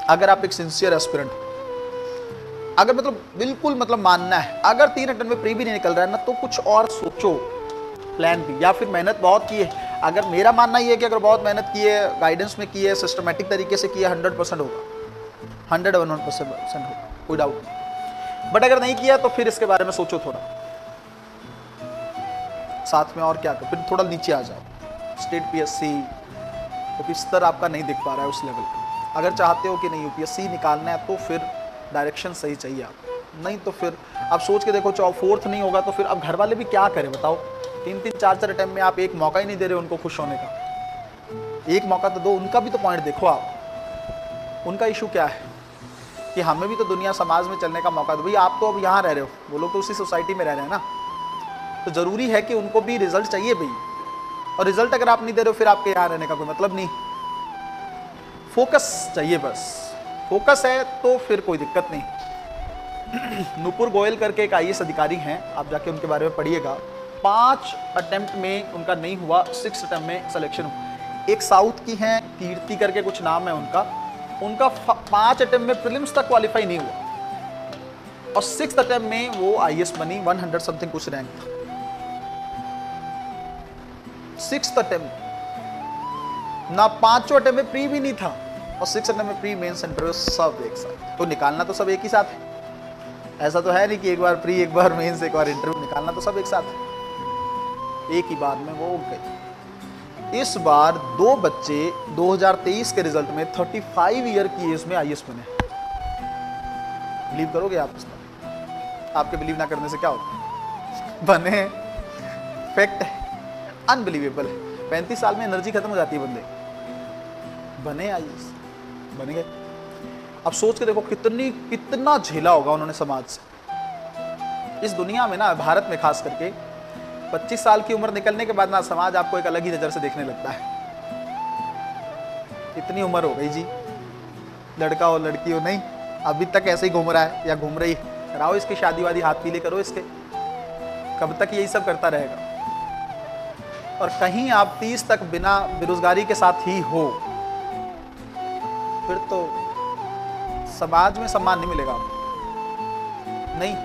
अगर आप एक सिंसियर एस्पिरेंट, अगर मतलब बिल्कुल मतलब मानना है, अगर 3 अटेम्प्ट में प्री भी नहीं निकल रहा है ना, तो कुछ और सोचो, प्लान बी, या फिर मेहनत बहुत की है। अगर मेरा मानना ये है कि अगर बहुत मेहनत की है, गाइडेंस में की है, सिस्टमेटिक तरीके से किया, 100% होगा, 101% होगा, कोई डाउट नहीं। बट अगर नहीं किया तो फिर इसके बारे में सोचो थोड़ा, साथ में और क्या कर, फिर थोड़ा नीचे आ जाओ, स्टेट पीएससी, क्योंकि स्तर आपका नहीं दिख पा रहा है उस लेवल पे। अगर चाहते हो कि नहीं यूपीएससी निकालना है तो फिर डायरेक्शन सही चाहिए आपको, नहीं तो फिर आप सोच के देखो, 4th नहीं होगा तो फिर अब घर वाले भी क्या करें बताओ। 3-3 4-4 अटेम्प्ट में आप एक मौका ही नहीं दे रहे उनको खुश होने का, एक मौका तो दो, उनका भी तो पॉइंट देखो आप। उनका इशू क्या है कि हमें भी तो दुनिया समाज में चलने का मौका दो। भाई आप तो अब यहाँ रह रहे हो, वो लोग तो उसी सोसाइटी में रह रहे हैं ना, तो ज़रूरी है कि उनको भी रिजल्ट चाहिए भाई, और रिजल्ट अगर आप नहीं दे रहे हो फिर आपके यहाँ रहने का कोई मतलब नहीं। फोकस चाहिए, बस फोकस है तो फिर कोई दिक्कत नहीं। नुपुर गोयल करके एक आईएएस अधिकारी हैं, आप जाके उनके बारे में पढ़िएगा। 5 अटेम्प्ट में उनका नहीं हुआ, 6 अटेम्प्ट में सिलेक्शन हुआ। एक साउथ की हैं, कीर्ति करके कुछ नाम है उनका, उनका 5 अटेम्प्ट में प्रीलिम्स तक क्वालिफाई नहीं हुआ, और 6th अटेम्प्ट में वो आईएएस बनी, 100 समथिंग कुछ रैंक था। 6th अटेम्प्ट ना, 5 अटेम्प्ट में प्री भी नहीं था, और 6 अटेम्प्ट में प्री मेंस इंटरव्यू सब एक साथ। तो निकालना तो सब एक ही साथ है, ऐसा तो है नहीं कि एक बार प्री एक बार मेंस एक बार इंटरव्यू, निकालना तो सब एक साथ है। एक ही बार में वो गए। इस बार 2 बच्चे 2023 के रिजल्ट में 35 ईयर की एज में आईएएस बने। बिलीव करोगे आप इस बार? आपके बिलीव ना करने से क्या होता, बने, फैक्ट है, अनबिलीवेबल है। 35 साल में एनर्जी खत्म हो जाती है बंदे, बने आईएएस, बन गए। अब सोच के देखो कितना झेला होगा उन्होंने समाज से। इस दुनिया में ना, भारत में खास करके 25 साल की उम्र निकलने के बाद ना, समाज आपको एक अलग ही नजर से देखने लगता है। इतनी उम्र हो गई जी, लड़का हो लड़की हो, नहीं अभी तक ऐसे ही घूम रहा है या घूम रही है, कराओ इसकी शादी वादी, हाथ पीले करो इसके, कब तक यही सब करता रहेगा। और कहीं आप 30 तक बिना बेरोजगारी के साथ ही हो, फिर तो समाज में सम्मान नहीं मिलेगा आपको। नहीं,